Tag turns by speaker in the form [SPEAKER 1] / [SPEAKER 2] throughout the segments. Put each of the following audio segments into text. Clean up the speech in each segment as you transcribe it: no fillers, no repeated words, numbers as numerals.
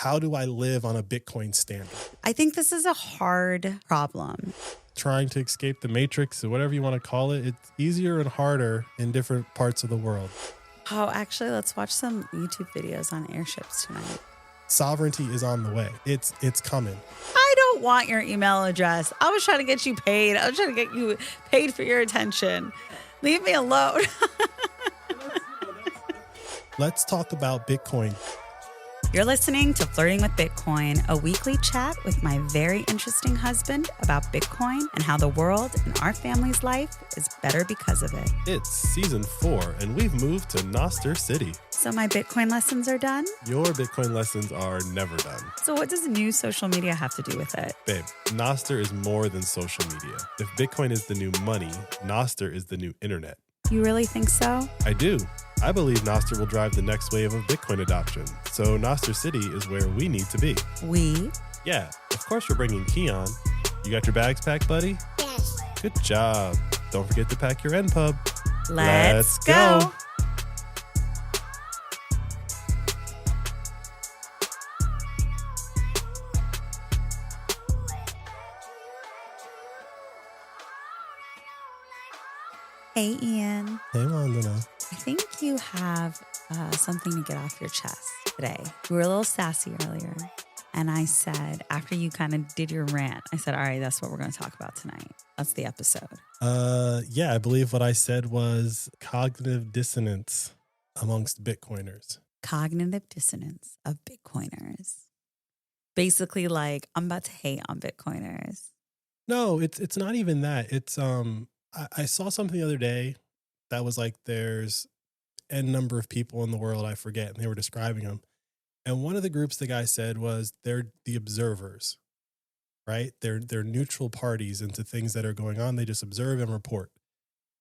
[SPEAKER 1] how do I live on a Bitcoin standard?
[SPEAKER 2] I think this is a hard problem.
[SPEAKER 1] Trying to escape the matrix or whatever you want to call it, it's easier and harder in different parts of the world.
[SPEAKER 2] Oh, actually, let's watch some YouTube videos on airships tonight.
[SPEAKER 1] Sovereignty is on the way. It's coming.
[SPEAKER 2] I don't want your email address. I was trying to get you paid. I was trying to get you paid for your attention. Leave me alone.
[SPEAKER 1] Let's talk about Bitcoin.
[SPEAKER 2] You're listening to Flirting with Bitcoin, a weekly chat with my very interesting husband about Bitcoin and how the world and our family's life is better because of it.
[SPEAKER 1] It's season 4, and we've moved to Nostr City.
[SPEAKER 2] So my Bitcoin lessons are done?
[SPEAKER 1] Your Bitcoin lessons are never done.
[SPEAKER 2] So what does new social media have to do with it?
[SPEAKER 1] Babe, Nostr is more than social media. If Bitcoin is the new money, Nostr is the new internet.
[SPEAKER 2] You really think so?
[SPEAKER 1] I do. I believe Nostr will drive the next wave of Bitcoin adoption. So Nostr City is where we need to be.
[SPEAKER 2] We?
[SPEAKER 1] Yeah, of course we're bringing Keon. You got your bags packed, buddy?
[SPEAKER 3] Yes.
[SPEAKER 1] Good job. Don't forget to pack your NPub.
[SPEAKER 2] Let's go. Hey, Ian.
[SPEAKER 1] Hey, Mandana.
[SPEAKER 2] I think you have something to get off your chest today. You were a little sassy earlier. And I said, after you kind of did your rant, I said, all right, that's what we're going to talk about tonight. That's the episode.
[SPEAKER 1] Yeah, I believe what I said was cognitive dissonance amongst Bitcoiners.
[SPEAKER 2] Cognitive dissonance of Bitcoiners. Basically, like, I'm about to hate on Bitcoiners.
[SPEAKER 1] No, it's not even that. It's I saw something the other day that was like there's n number of people in the world, I forget, and they were describing them. And one of the groups the guy said was they're the observers, right? They're neutral parties into things that are going on. They just observe and report.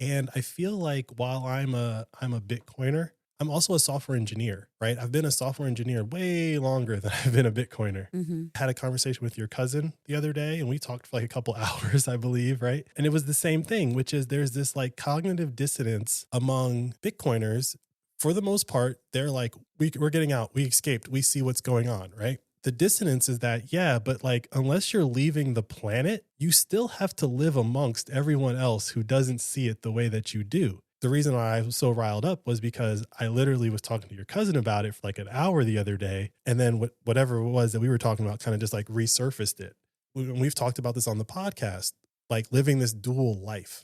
[SPEAKER 1] And I feel like while I'm a Bitcoiner, I'm also a software engineer, right? I've been a software engineer way longer than I've been a Bitcoiner.
[SPEAKER 2] Mm-hmm.
[SPEAKER 1] Had a conversation with your cousin the other day, and we talked for like a couple hours, I believe, right? And it was the same thing, which is there's this like cognitive dissonance among Bitcoiners. For the most part, they're like, we're getting out, we escaped, we see what's going on, right? The dissonance is that, yeah, but like, unless you're leaving the planet, you still have to live amongst everyone else who doesn't see it the way that you do. The reason why I was so riled up was because I literally was talking to your cousin about it for like an hour the other day. And then whatever it was that we were talking about kind of just like resurfaced it. We've talked about this on the podcast, like living this dual life,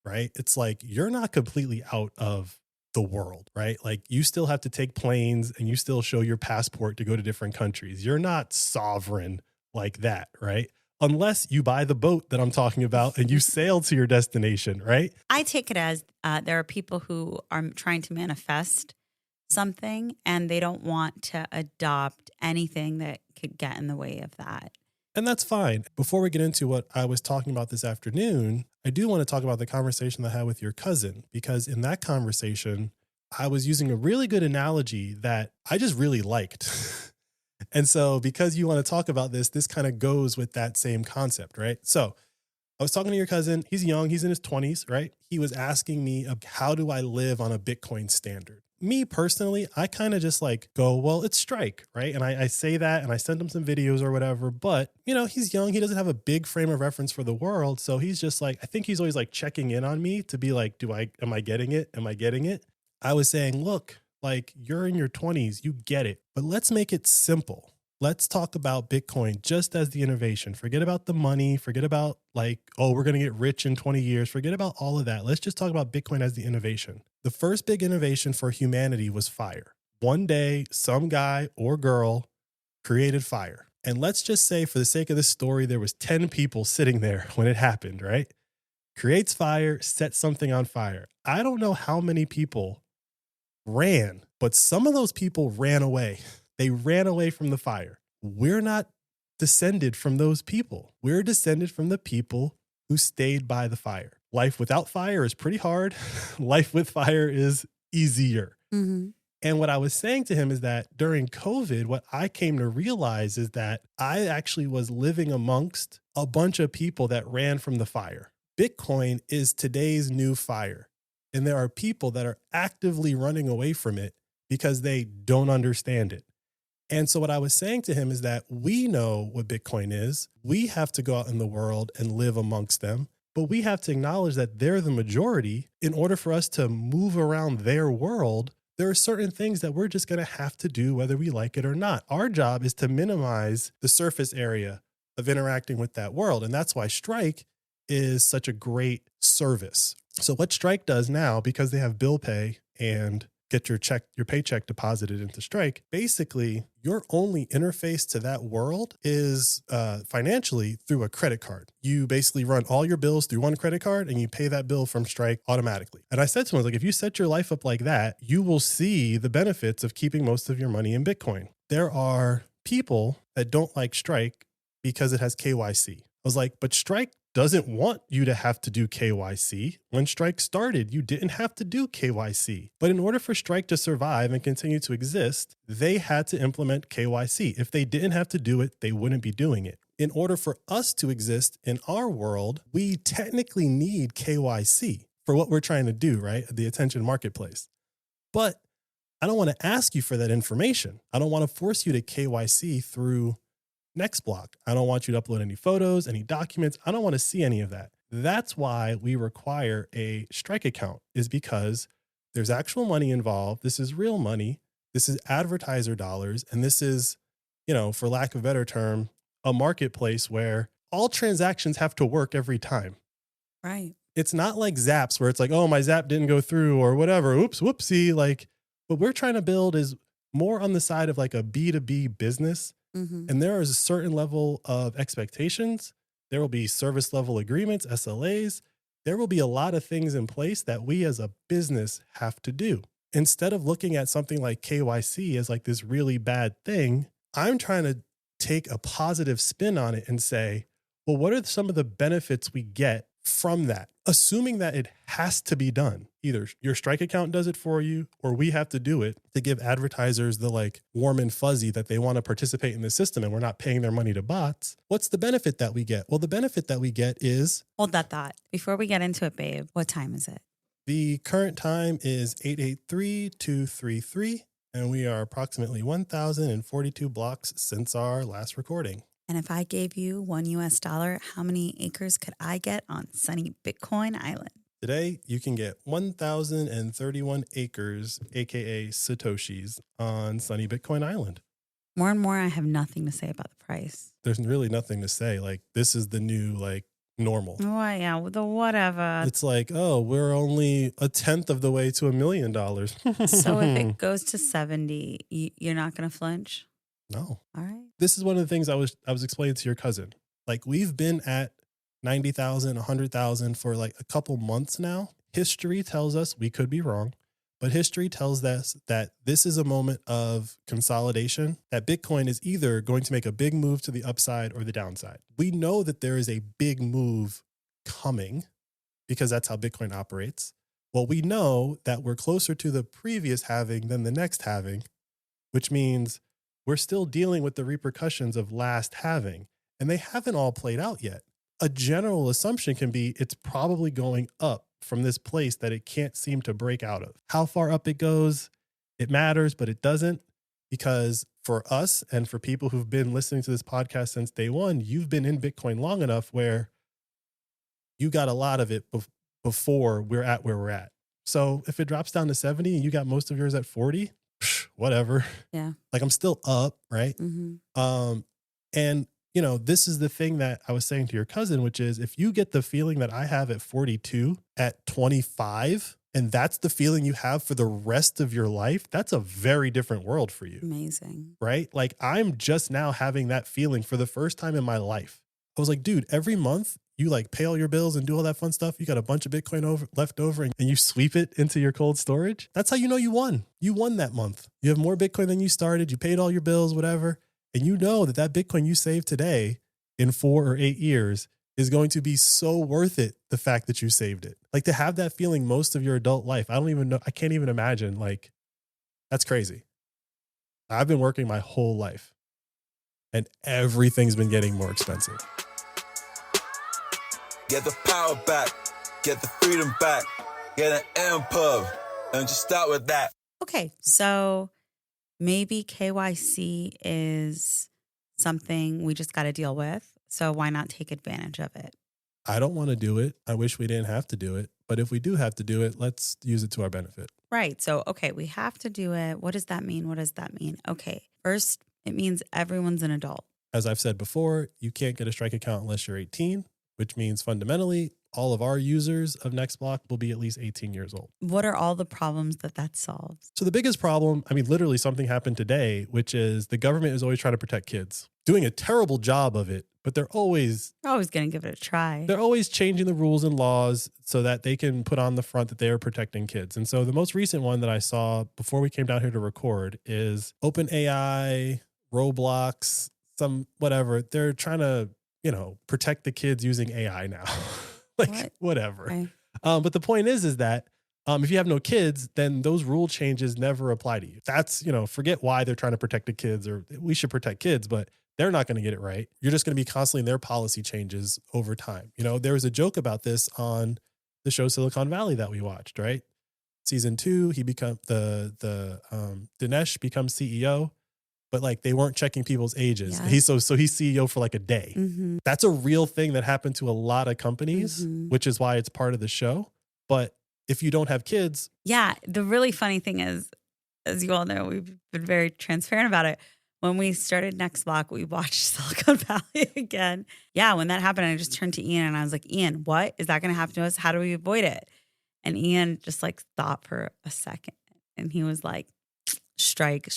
[SPEAKER 1] right? It's like, you're not completely out of the world, right? Like you still have to take planes and you still show your passport to go to different countries. You're not sovereign like that, right? Unless you buy the boat that I'm talking about and you sail to your destination, right?
[SPEAKER 2] I take it as there are people who are trying to manifest something and they don't want to adopt anything that could get in the way of that.
[SPEAKER 1] And that's fine. Before we get into what I was talking about this afternoon, I do want to talk about the conversation I had with your cousin, because in that conversation, I was using a really good analogy that I just really liked. And so because you want to talk about this kind of goes with that same concept, right? So I was talking to your cousin. He's young. He's in his 20s, right? He was asking me, how do I live on a Bitcoin standard? Me personally, I kind of just like go, well, it's strike, right? And I say that and I send him some videos or whatever, but you know, he's young. He doesn't have a big frame of reference for the world. So he's just like, I think he's always like checking in on me to be like, am I getting it? Am I getting it? I was saying, look, like you're in your 20s, you get it, but let's make it simple. Let's talk about Bitcoin just as the innovation. Forget about the money. Forget about like, oh, we're going to get rich in 20 years. Forget about all of that. Let's just talk about Bitcoin as the innovation. The first big innovation for humanity was fire. One day, some guy or girl created fire. And let's just say for the sake of this story, there was 10 people sitting there when it happened, right? Creates fire, sets something on fire. I don't know how many people ran, but some of those people ran away. They ran away from the fire. We're not descended from those people. We're descended from the people who stayed by the fire. Life without fire is pretty hard. Life with fire is easier.
[SPEAKER 2] Mm-hmm.
[SPEAKER 1] And what I was saying to him is that during COVID, what I came to realize is that I actually was living amongst a bunch of people that ran from the fire. Bitcoin is today's new fire. And there are people that are actively running away from it because they don't understand it. And so what I was saying to him is that we know what Bitcoin is. We have to go out in the world and live amongst them, but we have to acknowledge that they're the majority. In order for us to move around their world, there are certain things that we're just going to have to do whether we like it or not. Our job is to minimize the surface area of interacting with that world. And that's why Strike is such a great service. So what Strike does now, because they have bill pay and get your paycheck deposited into Strike, basically your only interface to that world is financially through a credit card. You basically run all your bills through one credit card and you pay that bill from Strike automatically. And I said to him, like, if you set your life up like that, you will see the benefits of keeping most of your money in Bitcoin. There are people that don't like Strike because it has KYC. I was like, but Strike doesn't want you to have to do KYC. When Strike started, you didn't have to do KYC. But in order for Strike to survive and continue to exist, they had to implement KYC. If they didn't have to do it, they wouldn't be doing it. In order for us to exist in our world, we technically need KYC for what we're trying to do, right? The attention marketplace. But I don't want to ask you for that information. I don't want to force you to KYC through NextBlock. I don't want you to upload any photos, any documents. I don't want to see any of that. That's why we require a Strike account, is because there's actual money involved. This is real money. This is advertiser dollars. And this is, for lack of a better term, a marketplace where all transactions have to work every time.
[SPEAKER 2] Right.
[SPEAKER 1] It's not like Zaps where it's like, oh, my Zap didn't go through or whatever. Oops, whoopsie. Like what we're trying to build is more on the side of like a B2B business. Mm-hmm. And there is a certain level of expectations. There will be service level agreements, SLAs. There will be a lot of things in place that we as a business have to do. Instead of looking at something like KYC as like this really bad thing, I'm trying to take a positive spin on it and say, well, what are some of the benefits we get from that? Assuming that it has to be done. Either your Strike account does it for you, or we have to do it to give advertisers the like warm and fuzzy that they want to participate in the system and we're not paying their money to bots. What's the benefit that we get? Well, the benefit that we get is...
[SPEAKER 2] Hold that thought. Before we get into it, babe, what time is it?
[SPEAKER 1] The current time is 883-233, and we are approximately 1,042 blocks since our last recording.
[SPEAKER 2] And if I gave you $1, how many acres could I get on sunny Bitcoin Island?
[SPEAKER 1] Today, you can get 1,031 acres, aka Satoshis, on sunny Bitcoin Island.
[SPEAKER 2] More and more, I have nothing to say about the price.
[SPEAKER 1] There's really nothing to say. Like, this is the new, like, normal.
[SPEAKER 2] Oh, yeah, the whatever.
[SPEAKER 1] It's like, oh, we're only a tenth of the way to $1 million.
[SPEAKER 2] So if it goes to 70, you're not going to flinch?
[SPEAKER 1] No.
[SPEAKER 2] All right.
[SPEAKER 1] This is one of the things I was explaining to your cousin. Like, we've been at 90,000, 100,000 for like a couple months now. History tells us, we could be wrong, but history tells us that this is a moment of consolidation, that Bitcoin is either going to make a big move to the upside or the downside. We know that there is a big move coming because that's how Bitcoin operates. Well, we know that we're closer to the previous halving than the next halving, which means we're still dealing with the repercussions of last halving, and they haven't all played out yet. A general assumption can be it's probably going up from this place that it can't seem to break out of. How far up it goes, it matters, but it doesn't, because for us and for people who've been listening to this podcast since day one, you've been in Bitcoin long enough where you got a lot of it before we're at where we're at. So if it drops down to 70 and you got most of yours at 40, whatever.
[SPEAKER 2] Yeah.
[SPEAKER 1] Like, I'm still up, right?
[SPEAKER 2] Mm-hmm.
[SPEAKER 1] And this is the thing that I was saying to your cousin, which is if you get the feeling that I have at 42, at 25, and that's the feeling you have for the rest of your life, that's a very different world for you.
[SPEAKER 2] Amazing. Right?
[SPEAKER 1] Like, I'm just now having that feeling for the first time in my life. I was like, dude, every month you like pay all your bills and do all that fun stuff. You got a bunch of Bitcoin left over and you sweep it into your cold storage. That's how you know you won. You won that month. You have more Bitcoin than you started. You paid all your bills, whatever. And you know that Bitcoin you saved today in 4 or 8 years is going to be so worth it, the fact that you saved it. Like, to have that feeling most of your adult life, I don't even know. I can't even imagine. Like, that's crazy. I've been working my whole life and everything's been getting more expensive.
[SPEAKER 3] Get the power back, get the freedom back, get an EMPUB, and just start with that.
[SPEAKER 2] Okay, so maybe KYC is something we just got to deal with. So why not take advantage of it?
[SPEAKER 1] I don't want to do it. I wish we didn't have to do it. But if we do have to do it, let's use it to our benefit.
[SPEAKER 2] Right. So, okay, we have to do it. What does that mean? What does that mean? Okay. First, it means everyone's an adult.
[SPEAKER 1] As I've said before, you can't get a strike account unless you're 18, which means fundamentally all of our users of NextBlock will be at least 18 years old.
[SPEAKER 2] What are all the problems that solves?
[SPEAKER 1] So the biggest problem, I mean, literally something happened today, which is the government is always trying to protect kids, doing a terrible job of it, but they're always
[SPEAKER 2] going to give it a try.
[SPEAKER 1] They're always changing the rules and laws so that they can put on the front that they are protecting kids. And so the most recent one that I saw before we came down here to record is OpenAI, Roblox, some whatever. They're trying to, protect the kids using AI now. Whatever.
[SPEAKER 2] Okay.
[SPEAKER 1] But the point is that if you have no kids, then those rule changes never apply to you. That's, forget why they're trying to protect the kids, or we should protect kids, but they're not going to get it right. You're just going to be constantly in their policy changes over time. There was a joke about this on the show Silicon Valley that we watched, right? Season 2, he become Dinesh becomes CEO, but they weren't checking people's ages. Yeah. He's CEO for a day. Mm-hmm. That's a real thing that happened to a lot of companies, which is why it's part of the show. But if you don't have kids.
[SPEAKER 2] Yeah. The really funny thing is, as you all know, we've been very transparent about it. When we started NextBlock, we watched Silicon Valley again. Yeah, when that happened, I just turned to Ian and I was like, Ian, what is that going to happen to us? How do we avoid it? And Ian just thought for a second. And he was like, strike.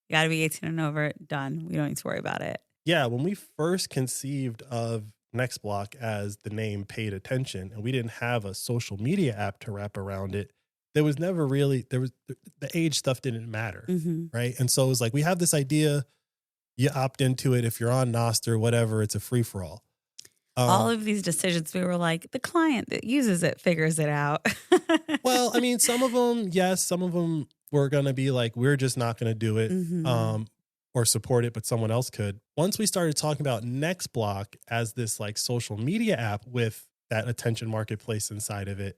[SPEAKER 2] You got to be 18 and over. Done. We don't need to worry about it.
[SPEAKER 1] Yeah, when we first conceived of NextBlock as the name Paid Attention, and we didn't have a social media app to wrap around it, there was never really, the age stuff didn't matter, right? And so it was we have this idea, you opt into it. If you're on Nostr, whatever, it's a free-for-all.
[SPEAKER 2] All of these decisions, we were the client that uses it figures it out.
[SPEAKER 1] Well, I mean, some of them, yes, some of them were going to be we're just not going to do it or support it, but someone else could. Once we started talking about NextBlock as this social media app with that attention marketplace inside of it,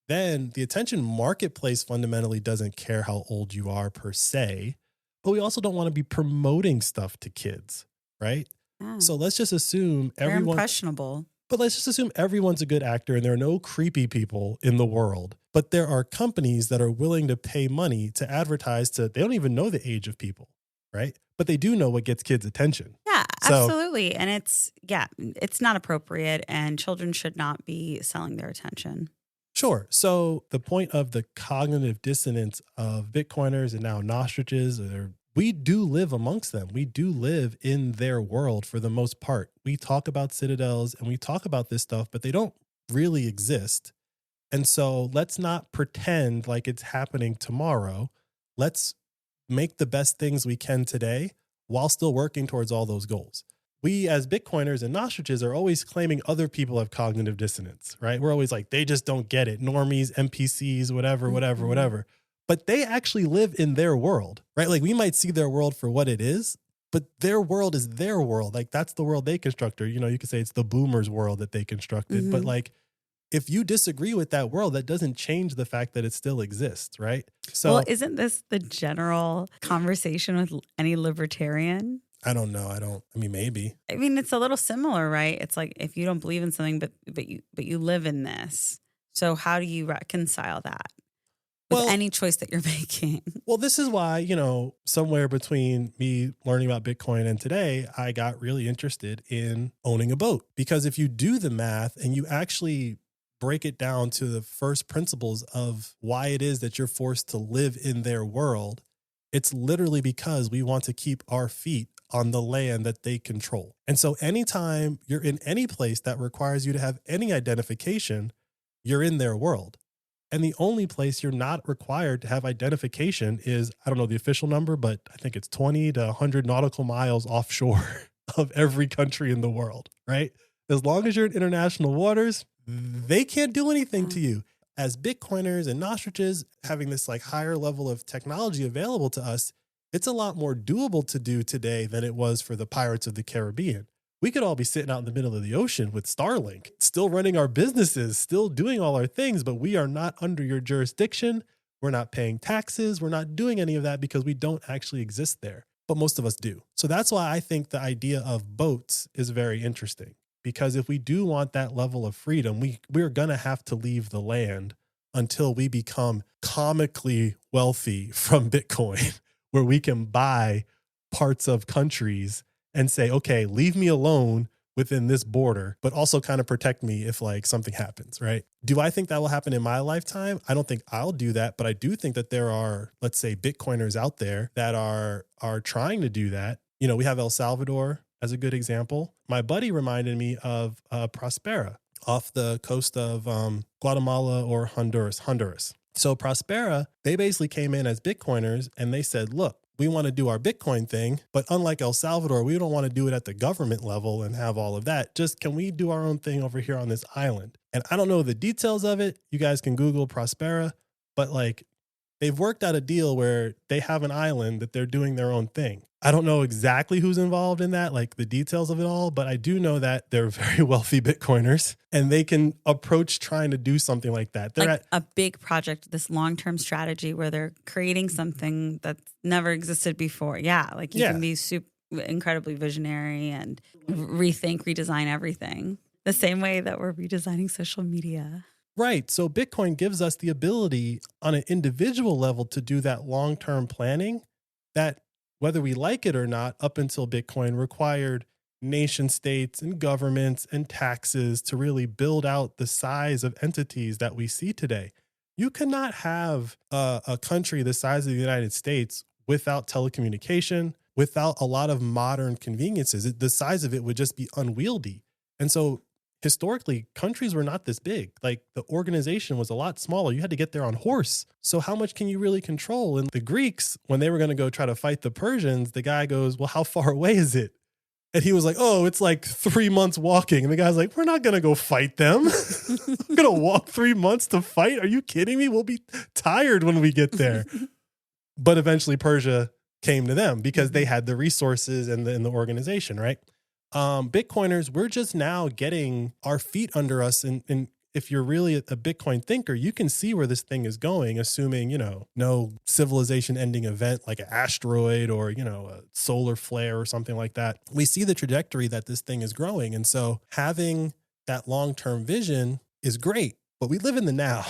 [SPEAKER 1] then the attention marketplace fundamentally doesn't care how old you are per se, but we also don't want to be promoting stuff to kids, right? Yeah. So let's just assume
[SPEAKER 2] They're impressionable.
[SPEAKER 1] But let's just assume everyone's a good actor and there are no creepy people in the world. But there are companies that are willing to pay money to advertise they don't even know the age of people, right? But they do know what gets kids' attention.
[SPEAKER 2] Yeah, absolutely. And it's not appropriate, and children should not be selling their attention.
[SPEAKER 1] Sure. So the point of the cognitive dissonance of Bitcoiners and now Nostriches, we do live amongst them. We do live in their world for the most part. We talk about citadels and we talk about this stuff, but they don't really exist. And so let's not pretend like it's happening tomorrow. Let's make the best things we can today while still working towards all those goals. We as Bitcoiners and Nostriches are always claiming other people have cognitive dissonance, right? We're always they just don't get it. Normies, NPCs, whatever. But they actually live in their world, right? We might see their world for what it is, but their world is their world. That's the world they constructed. You could say it's the boomers' world that they constructed. But if you disagree with that world, that doesn't change the fact that it still exists, right? So,
[SPEAKER 2] well, isn't this the general conversation with any libertarian?
[SPEAKER 1] I don't know. Maybe.
[SPEAKER 2] It's a little similar, right? It's if you don't believe in something, but you live in this. So how do you reconcile that with any choice that you're making? Well,
[SPEAKER 1] this is why, somewhere between me learning about Bitcoin and today, I got really interested in owning a boat. Because if you do the math and you actually break it down to the first principles of why it is that you're forced to live in their world, it's literally because we want to keep our feet on the land that they control. And so anytime you're in any place that requires you to have any identification, you're in their world. And the only place you're not required to have identification is, I don't know the official number, but I think it's 20 to 100 nautical miles offshore of every country in the world, right? As long as you're in international waters, they can't do anything to you. As Bitcoiners and Nostriches having this higher level of technology available to us, it's a lot more doable to do today than it was for the Pirates of the Caribbean. We could all be sitting out in the middle of the ocean with Starlink, still running our businesses, still doing all our things, but we are not under your jurisdiction. We're not paying taxes. We're not doing any of that because we don't actually exist there. But most of us do. So that's why I think the idea of boats is very interesting. Because if we do want that level of freedom, we're going to have to leave the land until we become comically wealthy from Bitcoin, where we can buy parts of countries and say, okay, leave me alone within this border, but also kind of protect me if like something happens, right? Do I think that will happen in my lifetime? I don't think I'll do that, but I do think that there are, let's say, Bitcoiners out there that are trying to do that. You know, we have El Salvador as a good example. My buddy reminded me of Prospera off the coast of Guatemala or Honduras. So Prospera, they basically came in as Bitcoiners and they said, look, we want to do our Bitcoin thing, but unlike El Salvador, we don't want to do it at the government level and have all of that. Just can we do our own thing over here on this island? And I don't know the details of it. You guys can Google Prospera, but like they've worked out a deal where they have an island that they're doing their own thing. I don't know exactly who's involved in that, like the details of it all, but I do know that they're very wealthy Bitcoiners and they can approach trying to do something like that. They're
[SPEAKER 2] like a big project, this long-term strategy where they're creating something that's never existed before. Yeah, like you can be incredibly visionary and rethink, redesign everything. The same way that we're redesigning social media.
[SPEAKER 1] Right. So Bitcoin gives us the ability on an individual level to do that long-term planning that, whether we like it or not, up until Bitcoin required nation states and governments and taxes to really build out the size of entities that we see today. You cannot have a country the size of the United States without telecommunication, without a lot of modern conveniences. The size of it would just be unwieldy. And so historically, countries were not this big. Like the organization was a lot smaller. You had to get there on horse. So how much can you really control? And the Greeks, when they were going to go try to fight the Persians, the guy goes, well, how far away is it? And he was like, oh, it's like 3 months walking. And the guy's like, we're not going to go fight them. We're going to walk 3 months to fight. Are you kidding me? We'll be tired when we get there. But eventually Persia came to them because they had the resources and the organization, right? Bitcoiners, we're just now getting our feet under us. And if you're really a Bitcoin thinker, you can see where this thing is going, assuming, you know, no civilization ending event like an asteroid or, you know, a solar flare or something like that. We see the trajectory that this thing is growing. And so having that long-term vision is great, but we live in the now.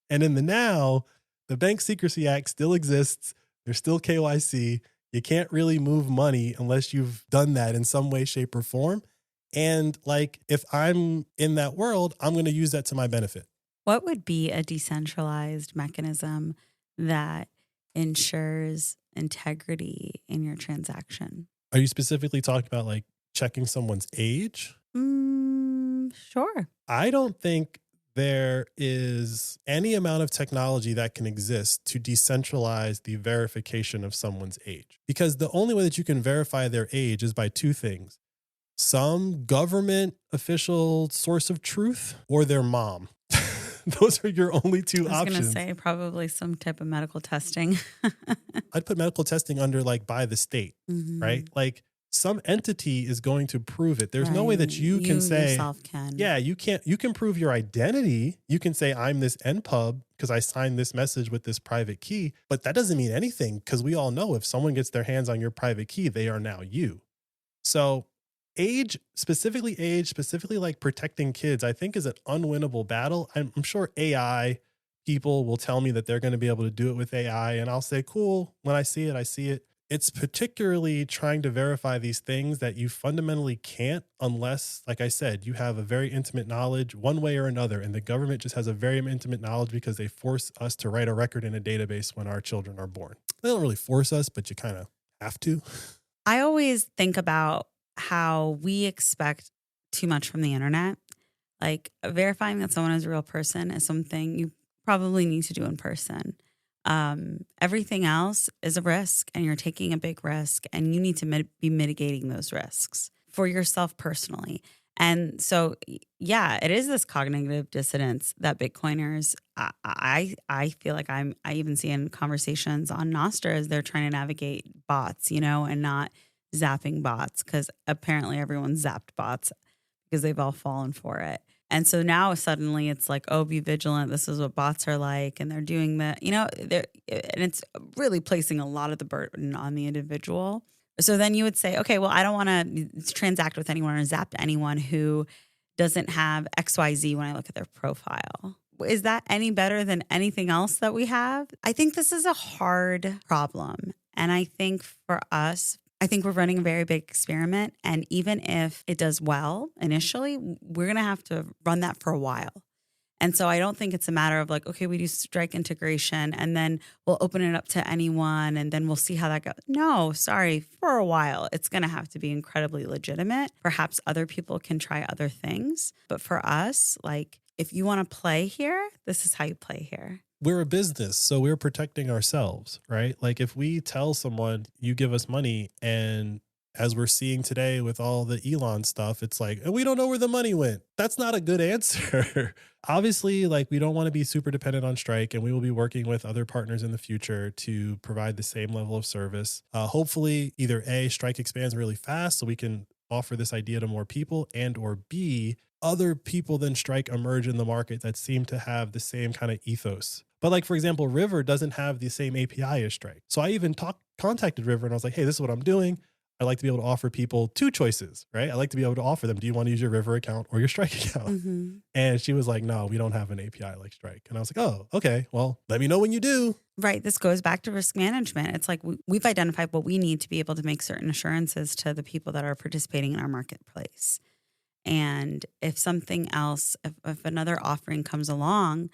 [SPEAKER 1] And in the now, the Bank Secrecy Act still exists. There's still KYC. You can't really move money unless you've done that in some way, shape, or form. And like, if I'm in that world, I'm going to use that to my benefit.
[SPEAKER 2] What would be a decentralized mechanism that ensures integrity in your transaction?
[SPEAKER 1] Are you specifically talking about like checking someone's age?
[SPEAKER 2] Sure.
[SPEAKER 1] I don't think there is any amount of technology that can exist to decentralize the verification of someone's age. Because the only way that you can verify their age is by two things: some government official source of truth or their mom. Those are your only two options.
[SPEAKER 2] I was going to say probably some type of medical testing.
[SPEAKER 1] I'd put medical testing under like by the state, right? Like some entity is going to prove it. There's no way that you can say,
[SPEAKER 2] yourself can.
[SPEAKER 1] Yeah, you can prove your identity. You can say I'm this NPub because I signed this message with this private key, but that doesn't mean anything because we all know if someone gets their hands on your private key, they are now you. So age, specifically like protecting kids, I think is an unwinnable battle. I'm sure AI people will tell me that they're going to be able to do it with AI, and I'll say, cool. When I see it, I see it. It's particularly trying to verify these things that you fundamentally can't unless, like I said, you have a very intimate knowledge one way or another. And the government just has a very intimate knowledge because they force us to write a record in a database when our children are born. They don't really force us, but you kind of have to.
[SPEAKER 2] I always think about how we expect too much from the internet. Like verifying that someone is a real person is something you probably need to do in person. Everything else is a risk, and you're taking a big risk, and you need to be mitigating those risks for yourself personally. And so, yeah, it is this cognitive dissonance that Bitcoiners, I feel like I even see in conversations on Nostr as they're trying to navigate bots, you know, and not zapping bots, because apparently everyone's zapped bots because they've all fallen for it. And so now suddenly it's like, oh, be vigilant. This is what bots are like. And they're doing and it's really placing a lot of the burden on the individual. So then you would say, okay, well, I don't want to transact with anyone or zap anyone who doesn't have XYZ when I look at their profile. Is that any better than anything else that we have? I think this is a hard problem. And I think for us, I think we're running a very big experiment. And even if it does well initially, we're going to have to run that for a while. And so I don't think it's a matter of like, okay, we do Strike integration and then we'll open it up to anyone and then we'll see how that goes. No, sorry, for a while, it's going to have to be incredibly legitimate. Perhaps other people can try other things. But for us, like, if you want to play here, this is how you play here.
[SPEAKER 1] We're a business, so we're protecting ourselves, right? Like if we tell someone, you give us money, and as we're seeing today with all the Elon stuff, it's like, we don't know where the money went. That's not a good answer. Obviously, like we don't want to be super dependent on Strike, and we will be working with other partners in the future to provide the same level of service. Hopefully, either A, Strike expands really fast so we can offer this idea to more people, and or B, other people than Strike emerge in the market that seem to have the same kind of ethos. But like, for example, River doesn't have the same API as Strike. So I even contacted River and I was like, hey, this is what I'm doing. I like to be able to offer people two choices, right? I like to be able to offer them, do you want to use your River account or your Strike account? Mm-hmm. And she was like, no, we don't have an API like Strike. And I was like, oh, okay, well, let me know when you do.
[SPEAKER 2] Right. This goes back to risk management. It's like we've identified what we need to be able to make certain assurances to the people that are participating in our marketplace. And if something else, if another offering comes along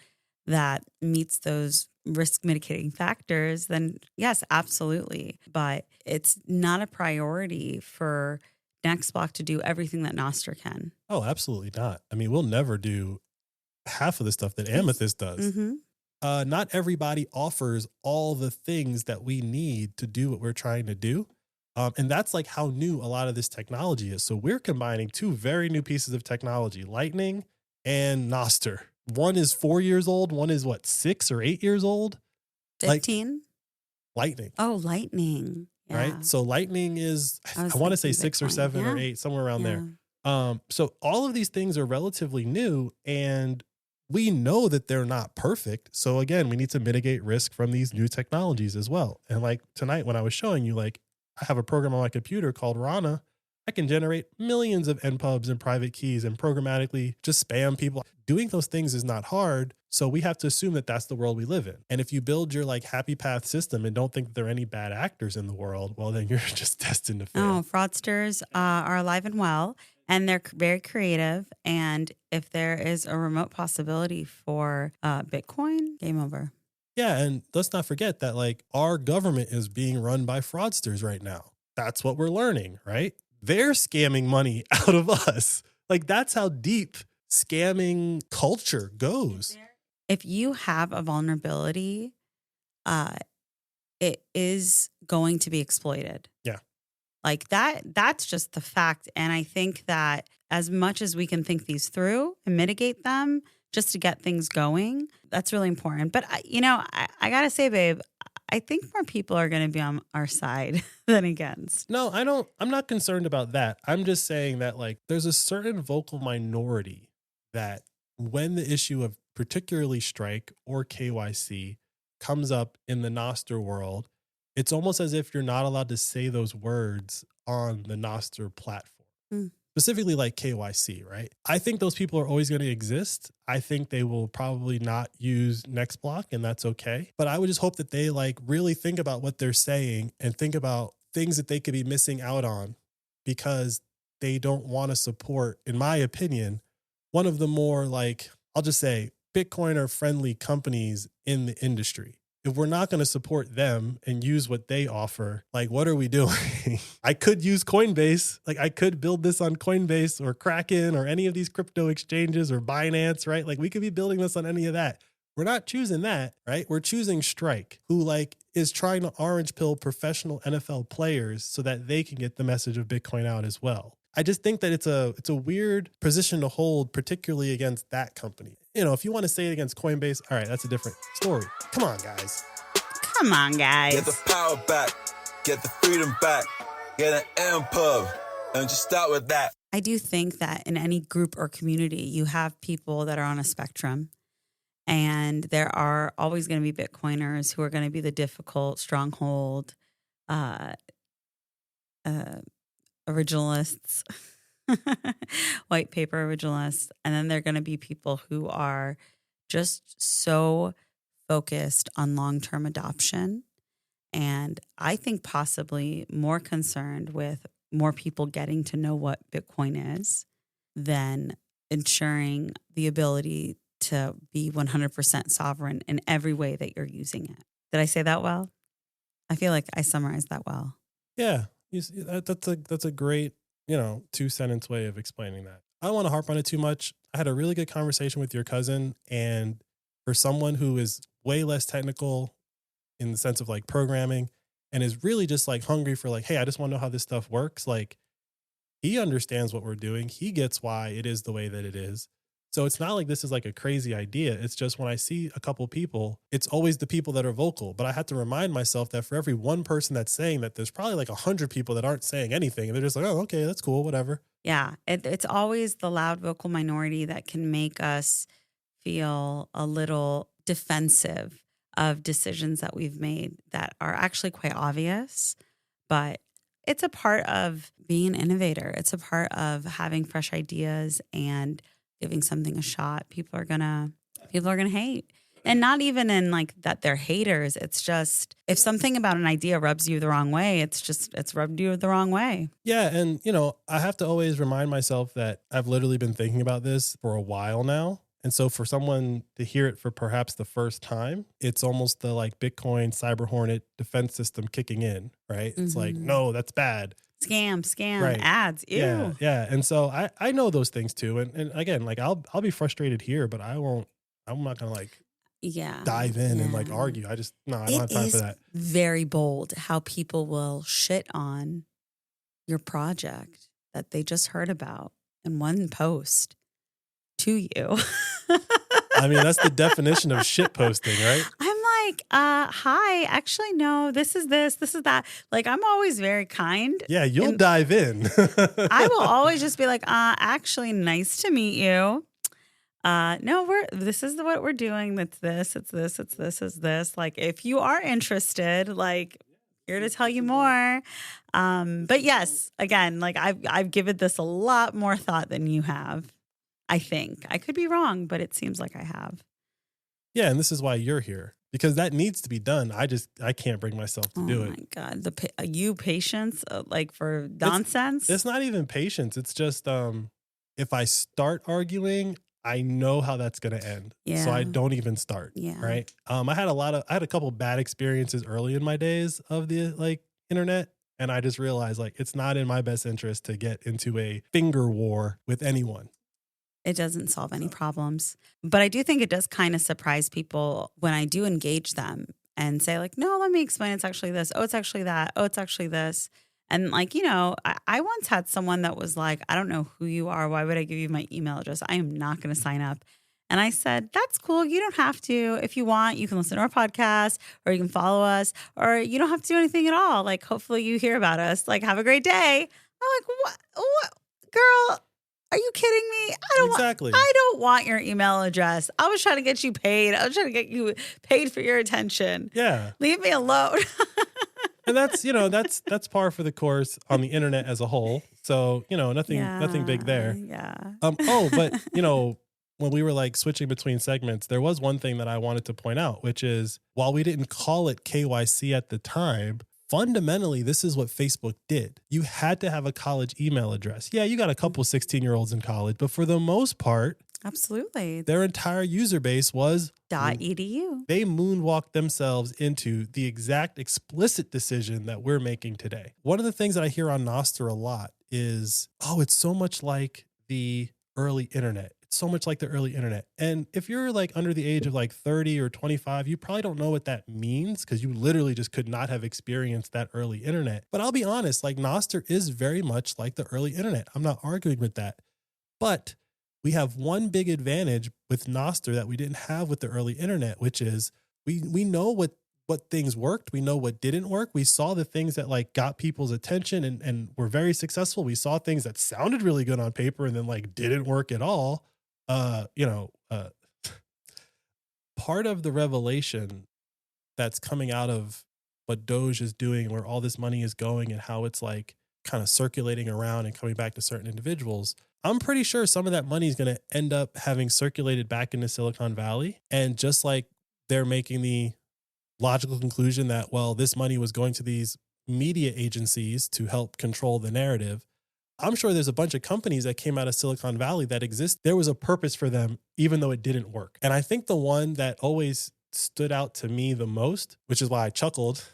[SPEAKER 2] that meets those risk mitigating factors, then yes, absolutely. But it's not a priority for Nextblock to do everything that Nostr can.
[SPEAKER 1] Oh, absolutely not. I mean, we'll never do half of the stuff that Amethyst does. Mm-hmm. Not everybody offers all the things that we need to do what we're trying to do. And that's like how new a lot of this technology is. So we're combining two very new pieces of technology, Lightning and Nostr. One is 4 years old. One is 6 or 8 years old?
[SPEAKER 2] 15?
[SPEAKER 1] Lightning.
[SPEAKER 2] Oh, Lightning. Yeah.
[SPEAKER 1] Right. So Lightning is, I want to say 6 or 7 or 8, somewhere around there. So all of these things are relatively new, and we know that they're not perfect. So again, we need to mitigate risk from these new technologies as well. And like tonight when I was showing you, like, I have a program on my computer called Rana. I can generate millions of npubs and private keys and programmatically just spam people. Doing those things is not hard. So we have to assume that that's the world we live in. And if you build your like happy path system and don't think that there are any bad actors in the world, well, then you're just destined to fail.
[SPEAKER 2] Oh, fraudsters are alive and well, and they're very creative. And if there is a remote possibility for Bitcoin, game over.
[SPEAKER 1] Yeah, and let's not forget that like our government is being run by fraudsters right now. That's what we're learning, right? They're scamming money out of us. Like that's how deep scamming culture goes.
[SPEAKER 2] If you have a vulnerability, it is going to be exploited.
[SPEAKER 1] Yeah.
[SPEAKER 2] Like that's just the fact. And I think that as much as we can think these through and mitigate them, just to get things going, that's really important. But, I got to say, babe, I think more people are going to be on our side than against.
[SPEAKER 1] No, I'm not concerned about that. I'm just saying that like there's a certain vocal minority that when the issue of particularly Strike or KYC comes up in the Nostr world, it's almost as if you're not allowed to say those words on the Nostr platform. Mm. Specifically like KYC, right? I think those people are always going to exist. I think they will probably not use Nextblock, and that's okay. But I would just hope that they like really think about what they're saying and think about things that they could be missing out on because they don't want to support, in my opinion, one of the more like, I'll just say, Bitcoiner friendly companies in the industry. If we're not going to support them and use what they offer, like, what are we doing? I could use Coinbase. Like, I could build this on Coinbase or Kraken or any of these crypto exchanges or Binance, right? Like, we could be building this on any of that. We're not choosing that, right? We're choosing Strike, who like is trying to orange pill professional NFL players so that they can get the message of Bitcoin out as well. I just think that it's a weird position to hold, particularly against that company. You know, if you want to say it against Coinbase, all right, that's a different story. Come on, guys.
[SPEAKER 2] Come on, guys.
[SPEAKER 3] Get the power back. Get the freedom back. Get an MPub. And just start with that.
[SPEAKER 2] I do think that in any group or community, you have people that are on a spectrum. And there are always going to be Bitcoiners who are going to be the difficult stronghold, uh, originalists, white paper originalists. And then there are going to be people who are just so focused on long-term adoption. And I think possibly more concerned with more people getting to know what Bitcoin is than ensuring the ability to be 100% sovereign in every way that you're using it. Did I say that well? I feel like I summarized that well.
[SPEAKER 1] Yeah, that's a great, 2-sentence way of explaining that. I don't want to harp on it too much. I had a really good conversation with your cousin, and for someone who is way less technical in the sense of like programming and is really just like hungry for like, hey, I just want to know how this stuff works. Like, he understands what we're doing. He gets why it is the way that it is. So it's not like this is like a crazy idea. It's just when I see a couple people, it's always the people that are vocal. But I have to remind myself that for every one person that's saying that, there's probably like 100 people that aren't saying anything. And they're just like, oh, okay, that's cool, whatever.
[SPEAKER 2] Yeah, it's always the loud vocal minority that can make us feel a little defensive of decisions that we've made that are actually quite obvious. But it's a part of being an innovator. It's a part of having fresh ideas and giving something a shot. People are gonna hate. And not even in like that they're haters. It's just if something about an idea rubs you the wrong way, it's rubbed you the wrong way.
[SPEAKER 1] Yeah. And, I have to always remind myself that I've literally been thinking about this for a while now. And so for someone to hear it for perhaps the first time, it's almost the like Bitcoin Cyber Hornet defense system kicking in, right? It's like, no, that's bad.
[SPEAKER 2] Scam,
[SPEAKER 1] right.
[SPEAKER 2] Ads. Ew.
[SPEAKER 1] Yeah. And so I know those things too. And again, like I'll be frustrated here, but I'm not gonna like dive in and like argue. I don't have time for that.
[SPEAKER 2] Very bold how people will shit on your project that they just heard about in one post to you.
[SPEAKER 1] I mean, that's the definition of shit posting, right?
[SPEAKER 2] I'm like, hi, actually, no, this is that. Like, I'm always very kind.
[SPEAKER 1] Yeah, you'll dive in.
[SPEAKER 2] I will always just be like, actually, nice to meet you. No, this is what we're doing. It's this. Like, if you are interested, like, here to tell you more. But yes, again, like I've given this a lot more thought than you have. I think I could be wrong, but it seems like I have.
[SPEAKER 1] Yeah. And this is why you're here, because that needs to be done. I can't bring myself to do it.
[SPEAKER 2] Oh my God. Patience, like for nonsense.
[SPEAKER 1] It's not even patience. It's just, if I start arguing, I know how that's going to end.
[SPEAKER 2] Yeah.
[SPEAKER 1] So I don't even start.
[SPEAKER 2] Yeah.
[SPEAKER 1] Right. I had a couple bad experiences early in my days of the like internet. And I just realized like, it's not in my best interest to get into a finger war with anyone.
[SPEAKER 2] It doesn't solve any problems. But I do think it does kind of surprise people when I do engage them and say like, no, let me explain. It's actually this. Oh, it's actually that. Oh, it's actually this. And like, I once had someone that was like, I don't know who you are. Why would I give you my email address? I am not going to sign up. And I said, that's cool. You don't have to. If you want, you can listen to our podcast or you can follow us or you don't have to do anything at all. Like, hopefully you hear about us. Like, have a great day. I'm like, what? Girl, are you kidding me? I don't want your email address. I was trying to get you paid. I was trying to get you paid for your attention.
[SPEAKER 1] Yeah.
[SPEAKER 2] Leave me alone.
[SPEAKER 1] And that's, that's par for the course on the internet as a whole. So, nothing big there.
[SPEAKER 2] Yeah.
[SPEAKER 1] But when we were like switching between segments, there was one thing that I wanted to point out, which is while we didn't call it KYC at the time, fundamentally, this is what Facebook did. You had to have a college email address. Yeah, you got a couple 16-year-olds in college, but for the most part,
[SPEAKER 2] absolutely,
[SPEAKER 1] their entire user base was
[SPEAKER 2] .edu.
[SPEAKER 1] They moonwalked themselves into the exact explicit decision that we're making today. One of the things that I hear on Nostr a lot is, it's so much like the early internet. So much like the early internet. And if you're like under the age of like 30 or 25, you probably don't know what that means because you literally just could not have experienced that early internet. But I'll be honest, like Nostr is very much like the early internet. I'm not arguing with that. But we have one big advantage with Nostr that we didn't have with the early internet, which is we know what what things worked. We know what didn't work. We saw the things that like got people's attention and were very successful. We saw things that sounded really good on paper and then like didn't work at all. Part of the revelation that's coming out of what Doge is doing, where all this money is going and how it's like kind of circulating around and coming back to certain individuals, I'm pretty sure some of that money is going to end up having circulated back into Silicon Valley. And just like they're making the logical conclusion that, well, this money was going to these media agencies to help control the narrative, I'm sure there's a bunch of companies that came out of Silicon Valley that exist. There was a purpose for them, even though it didn't work. And I think the one that always stood out to me the most, which is why I chuckled,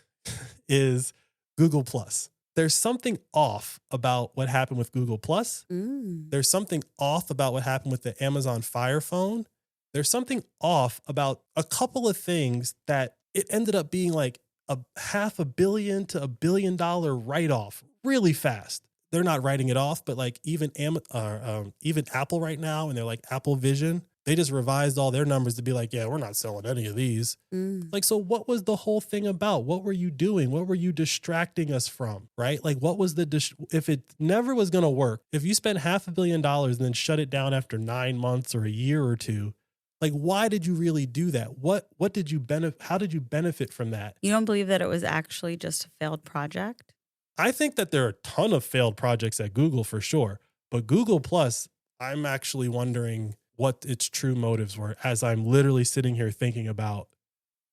[SPEAKER 1] is Google Plus. There's something off about what happened with Google Plus. There's something off about what happened with the Amazon Fire Phone. There's something off about a couple of things that it ended up being like a $500 million to $1 billion write-off really fast. They're not writing it off, but like even Apple right now, and they're like Apple Vision, they just revised all their numbers to be like, yeah, we're not selling any of these. Like, so what was the whole thing about? What were you doing? What were you distracting us from? Right? Like, what was if it never was going to work, if you spent $500 million and then shut it down after 9 months or a year or two, like, why did you really do that? What did you benefit? How did you benefit from that?
[SPEAKER 2] You don't believe that it was actually just a failed project?
[SPEAKER 1] I think that there are a ton of failed projects at Google for sure. But Google Plus, I'm actually wondering what its true motives were as I'm literally sitting here thinking about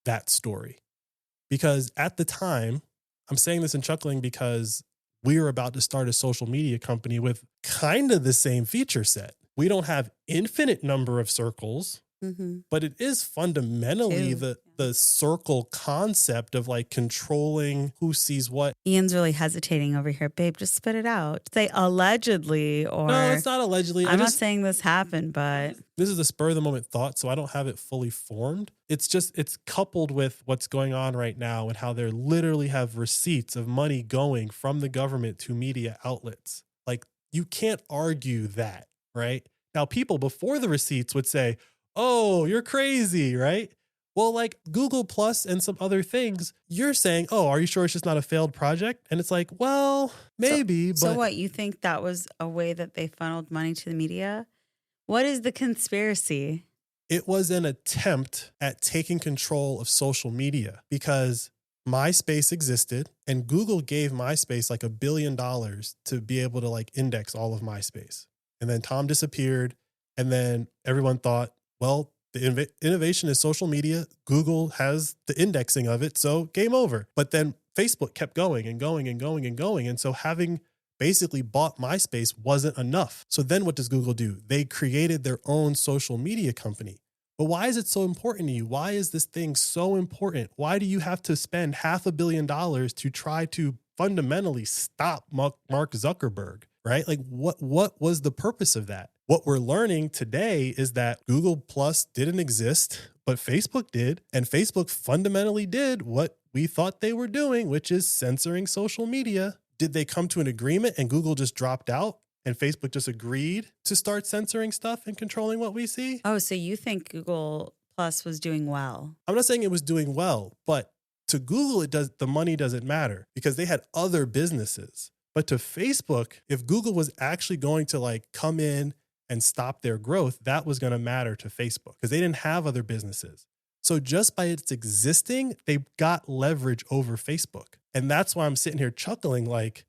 [SPEAKER 1] that story. Because at the time, I'm saying this and chuckling because we are about to start a social media company with kind of the same feature set. We don't have infinite number of circles, but it is fundamentally the circle concept of like controlling who sees what.
[SPEAKER 2] Ian's really hesitating over here. Babe, just spit it out. Say allegedly or...
[SPEAKER 1] No, it's not allegedly.
[SPEAKER 2] I'm not saying this happened, but...
[SPEAKER 1] This is a spur of the moment thought, so I don't have it fully formed. It's coupled with what's going on right now and how they literally have receipts of money going from the government to media outlets. Like, you can't argue that, right? Now, people before the receipts would say, oh, you're crazy, right? Well, like Google Plus and some other things, you're saying, oh, are you sure it's just not a failed project? And it's like, well, maybe.
[SPEAKER 2] So what, you think that was a way that they funneled money to the media? What is the conspiracy?
[SPEAKER 1] It was an attempt at taking control of social media because MySpace existed and Google gave MySpace like $1 billion to be able to like index all of MySpace. And then Tom disappeared. And then everyone thought, well, the innovation is social media. Google has the indexing of it. So game over. But then Facebook kept going and going and going and going. And so having basically bought MySpace wasn't enough. So then what does Google do? They created their own social media company. But why is it so important to you? Why is this thing so important? Why do you have to spend $500 million to try to fundamentally stop Mark Zuckerberg, right? Like what was the purpose of that? What we're learning today is that Google Plus didn't exist, but Facebook did. And Facebook fundamentally did what we thought they were doing, which is censoring social media. Did they come to an agreement and Google just dropped out and Facebook just agreed to start censoring stuff and controlling what we see?
[SPEAKER 2] Oh, so you think Google Plus was doing well?
[SPEAKER 1] I'm not saying it was doing well, but to Google, the money doesn't matter because they had other businesses. But to Facebook, if Google was actually going to like come in and stop their growth, that was going to matter to Facebook because they didn't have other businesses. So just by its existing, they got leverage over Facebook. And that's why I'm sitting here chuckling like,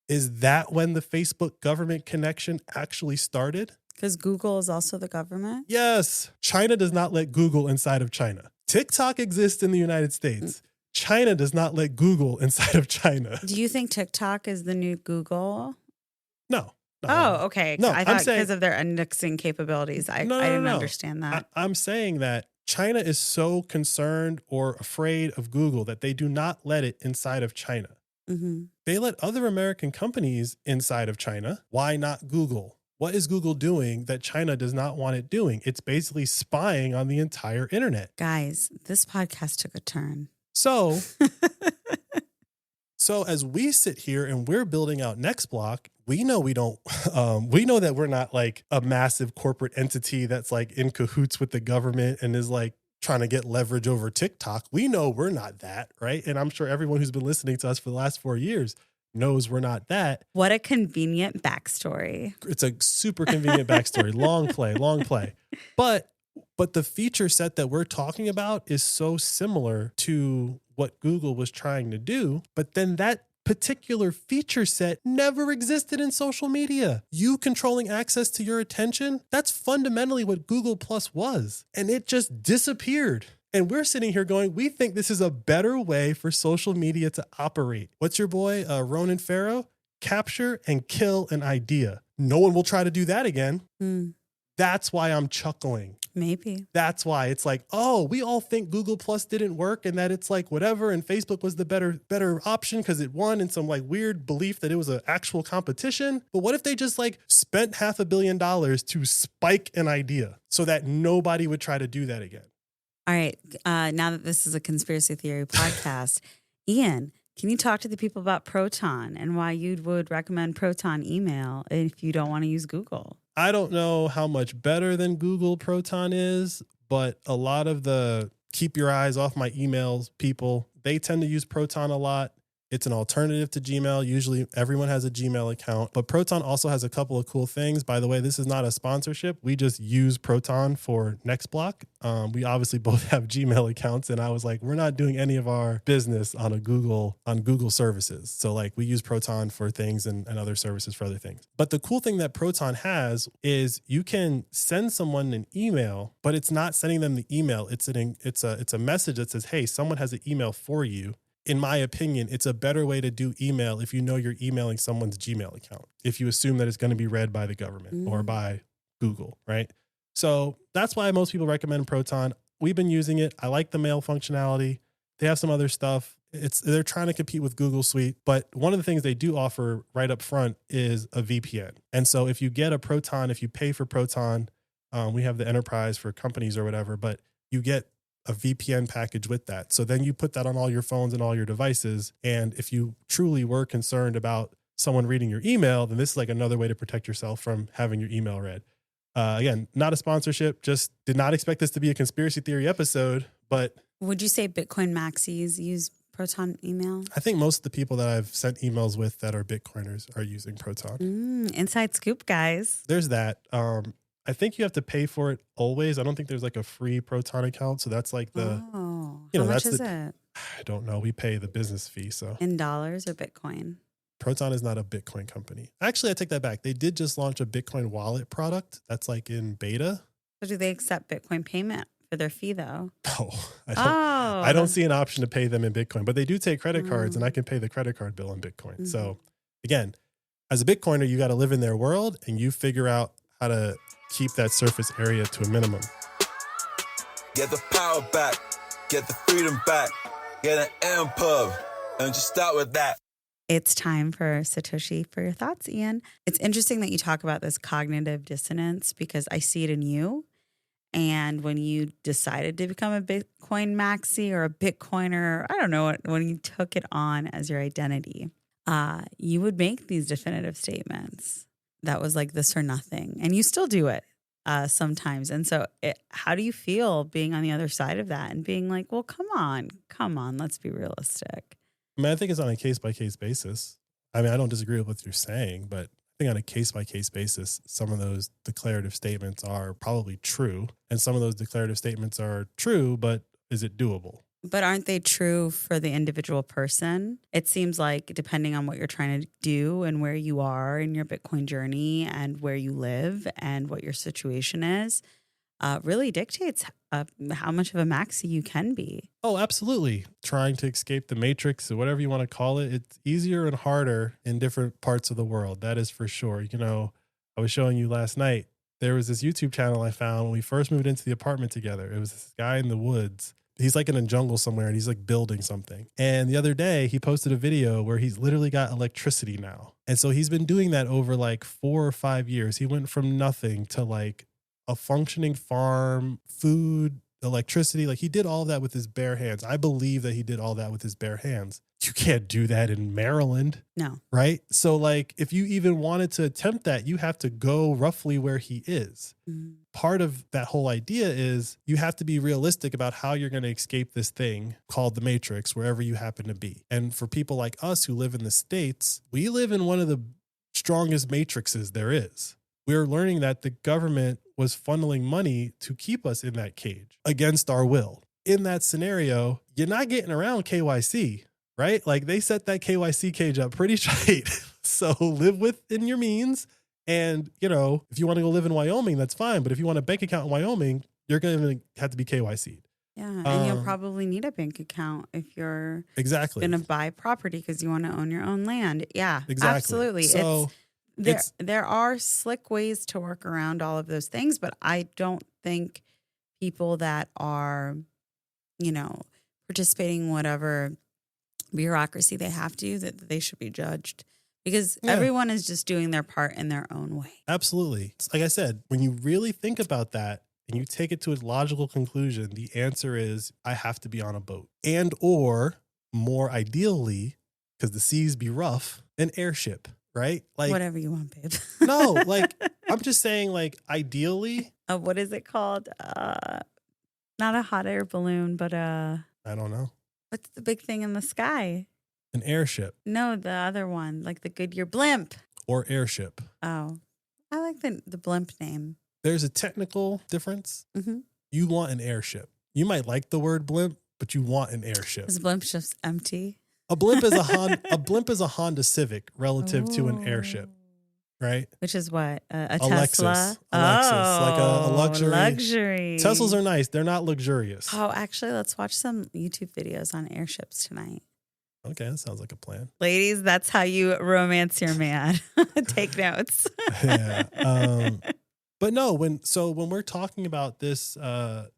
[SPEAKER 1] is that when the Facebook government connection actually started?
[SPEAKER 2] Because Google is also the government?
[SPEAKER 1] Yes. China does not let Google inside of China. TikTok exists in the United States. China does not let Google inside of China.
[SPEAKER 2] Do you think TikTok is the new Google?
[SPEAKER 1] No.
[SPEAKER 2] Oh, okay.
[SPEAKER 1] No,
[SPEAKER 2] I thought because of their indexing capabilities. I didn't understand that.
[SPEAKER 1] I'm saying that China is so concerned or afraid of Google that they do not let it inside of China. Mm-hmm. They let other American companies inside of China. Why not Google? What is Google doing that China does not want it doing? It's basically spying on the entire internet.
[SPEAKER 2] Guys, this podcast took a turn.
[SPEAKER 1] So as we sit here and we're building out NextBlock, we know that we're not like a massive corporate entity that's like in cahoots with the government and is like trying to get leverage over TikTok. We know we're not that, right? And I'm sure everyone who's been listening to us for the last 4 years knows we're not that.
[SPEAKER 2] What a convenient backstory.
[SPEAKER 1] It's a super convenient backstory. Long play. But the feature set that we're talking about is so similar to what Google was trying to do. But then that particular feature set never existed in social media. You controlling access to your attention, that's fundamentally what Google Plus was. And it just disappeared. And we're sitting here going, we think this is a better way for social media to operate. What's your boy, Ronan Farrow? Capture and kill an idea. No one will try to do that again. That's why I'm chuckling.
[SPEAKER 2] Maybe.
[SPEAKER 1] That's why it's like, oh, we all think Google Plus didn't work and that it's like whatever. And Facebook was the better option because it won in some like weird belief that it was an actual competition. But what if they just like spent $500 million to spike an idea so that nobody would try to do that again?
[SPEAKER 2] All right. Now that this is a conspiracy theory podcast, Ian, can you talk to the people about Proton and why you would recommend Proton email if you don't want to use Google?
[SPEAKER 1] I don't know how much better than Google Proton is, but a lot of the keep your eyes off my emails people, they tend to use Proton a lot. It's an alternative to Gmail. Usually everyone has a Gmail account, but Proton also has a couple of cool things. By the way, this is not a sponsorship. We just use Proton for NextBlock. We obviously both have Gmail accounts, and I was like, we're not doing any of our business on Google services. So like we use Proton for things and other services for other things. But the cool thing that Proton has is you can send someone an email, but it's not sending them the email. It's a message that says, hey, someone has an email for you. In my opinion, it's a better way to do email if you know you're emailing someone's Gmail account, if you assume that it's going to be read by the government or by Google, right? So that's why most people recommend Proton. We've been using it. I like the mail functionality. They have some other stuff. They're trying to compete with Google Suite, but one of the things they do offer right up front is a VPN. And so if you get a Proton, if you pay for Proton, we have the enterprise for companies or whatever, but you get a VPN package with that. So then you put that on all your phones and all your devices. And if you truly were concerned about someone reading your email, then this is like another way to protect yourself from having your email read. Again, not a sponsorship, just did not expect this to be a conspiracy theory episode, but.
[SPEAKER 2] Would you say Bitcoin maxis use Proton email?
[SPEAKER 1] I think most of the people that I've sent emails with that are Bitcoiners are using Proton.
[SPEAKER 2] Inside scoop, guys.
[SPEAKER 1] There's that. I think you have to pay for it always. I don't think there's like a free Proton account. So that's like the,
[SPEAKER 2] how
[SPEAKER 1] that's
[SPEAKER 2] much is it?
[SPEAKER 1] I don't know. We pay the business fee. So
[SPEAKER 2] in dollars or Bitcoin?
[SPEAKER 1] Proton is not a Bitcoin company. Actually, I take that back. They did just launch a Bitcoin wallet product. That's like in beta.
[SPEAKER 2] So do they accept Bitcoin payment for their fee though?
[SPEAKER 1] No, I don't see an option to pay them in Bitcoin, but they do take credit cards and I can pay the credit card bill in Bitcoin. So again, as a Bitcoiner, you got to live in their world and you figure out how to keep that surface area to a minimum.
[SPEAKER 3] Get the power back, get the freedom back, get an EMPUB, and just start with that.
[SPEAKER 2] It's time for Satoshi for your thoughts, Ian. It's interesting that you talk about this cognitive dissonance because I see it in you. And when you decided to become a Bitcoin maxi or a Bitcoiner, I don't know, when you took it on as your identity, you would make these definitive statements. That was like this or nothing. And you still do it sometimes. And so how do you feel being on the other side of that and being like, well, come on, let's be realistic.
[SPEAKER 1] I mean, I think it's on a case-by-case basis. I mean, I don't disagree with what you're saying, but I think on a case-by-case basis, some of those declarative statements are probably true. And some of those declarative statements are true, but is it doable?
[SPEAKER 2] But aren't they true for the individual person? It seems like depending on what you're trying to do and where you are in your Bitcoin journey and where you live and what your situation is, really dictates how much of a maxi you can be.
[SPEAKER 1] Oh, absolutely. Trying to escape the matrix or whatever you want to call it. It's easier and harder in different parts of the world. That is for sure. You know, I was showing you last night, there was this YouTube channel I found when we first moved into the apartment together. It was this guy in the woods. He's like in a jungle somewhere and he's like building something. And the other day he posted a video where he's literally got electricity now. And so he's been doing that over like 4 or 5 years. He went from nothing to like a functioning farm, food, electricity. Like he did all that with his bare hands. I believe that he did all that with his bare hands. You can't do that in Maryland.
[SPEAKER 2] No.
[SPEAKER 1] Right? So like if you even wanted to attempt that, you have to go roughly where he is.
[SPEAKER 2] Mm.
[SPEAKER 1] Part of that whole idea is you have to be realistic about how you're going to escape this thing called the Matrix, wherever you happen to be. And for people like us who live in the States, we live in one of the strongest matrices there is. We're learning that the government was funneling money to keep us in that cage against our will. In that scenario, you're not getting around KYC, right? Like they set that KYC cage up pretty tight. So live within your means. And, you know, if you want to go live in Wyoming, that's fine. But if you want a bank account in Wyoming, you're going to have to be KYC'd.
[SPEAKER 2] Yeah. And you'll probably need a bank account if you're
[SPEAKER 1] exactly
[SPEAKER 2] going to buy property because you want to own your own land. Yeah,
[SPEAKER 1] exactly.
[SPEAKER 2] Absolutely.
[SPEAKER 1] So
[SPEAKER 2] there are slick ways to work around all of those things, but I don't think people that are, you know, participating in whatever bureaucracy they have to, that they should be judged. Because everyone is just doing their part in their own way.
[SPEAKER 1] Absolutely. Like I said, when you really think about that and you take it to its logical conclusion, the answer is I have to be on a boat. And or more ideally, because the seas be rough, an airship, right? Like
[SPEAKER 2] whatever you want, babe.
[SPEAKER 1] No, like I'm just saying like ideally.
[SPEAKER 2] What is it called? Not a hot air balloon, but
[SPEAKER 1] I don't know.
[SPEAKER 2] What's the big thing in the sky?
[SPEAKER 1] An airship.
[SPEAKER 2] No, the other one, like the Goodyear blimp.
[SPEAKER 1] Or airship.
[SPEAKER 2] Oh, I like the blimp name.
[SPEAKER 1] There's a technical difference.
[SPEAKER 2] Mm-hmm.
[SPEAKER 1] You want an airship. You might like the word blimp, but you want an airship.
[SPEAKER 2] Is blimp just empty?
[SPEAKER 1] A blimp is a blimp is a Honda Civic relative to an airship, right?
[SPEAKER 2] Which is what a
[SPEAKER 1] Lexus.
[SPEAKER 2] Tesla.
[SPEAKER 1] Like a luxury.
[SPEAKER 2] Luxury.
[SPEAKER 1] Teslas are nice. They're not luxurious.
[SPEAKER 2] Oh, actually, let's watch some YouTube videos on airships tonight.
[SPEAKER 1] Okay, that sounds like a plan.
[SPEAKER 2] Ladies, that's how you romance your man. Take notes.
[SPEAKER 1] Yeah. But no, when we're talking about this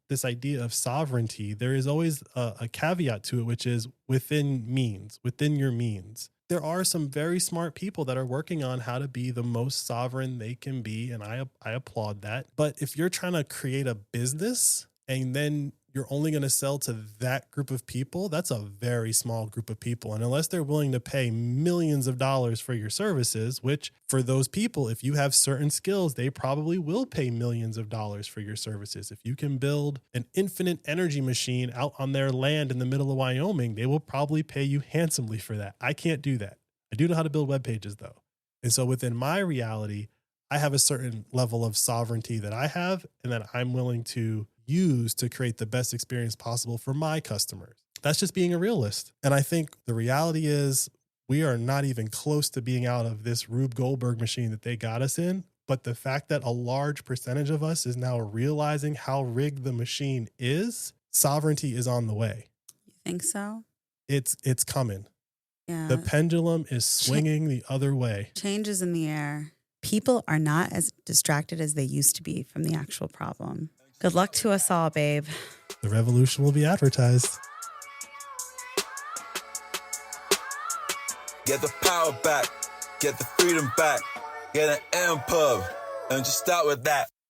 [SPEAKER 1] this idea of sovereignty, there is always a caveat to it, which is within your means. There are some very smart people that are working on how to be the most sovereign they can be, and I applaud that. But if you're trying to create a business and then you're only going to sell to that group of people, that's a very small group of people. And unless they're willing to pay millions of dollars for your services, which for those people, if you have certain skills, they probably will pay millions of dollars for your services. If you can build an infinite energy machine out on their land in the middle of Wyoming, they will probably pay you handsomely for that. I can't do that. I do know how to build web pages though. And so within my reality, I have a certain level of sovereignty that I have and that I'm willing to use to create the best experience possible for my customers. That's just being a realist. And I think the reality is we are not even close to being out of this Rube Goldberg machine that they got us in. But the fact that a large percentage of us is now realizing how rigged the machine is, sovereignty is on the way.
[SPEAKER 2] You think so?
[SPEAKER 1] It's coming.
[SPEAKER 2] Yeah.
[SPEAKER 1] The pendulum is swinging the other way.
[SPEAKER 2] Change is in the air. People are not as distracted as they used to be from the actual problem. Good luck to us all, babe.
[SPEAKER 1] The revolution will be advertised.
[SPEAKER 3] Get the power back, get the freedom back, get an M pub, and just start with that.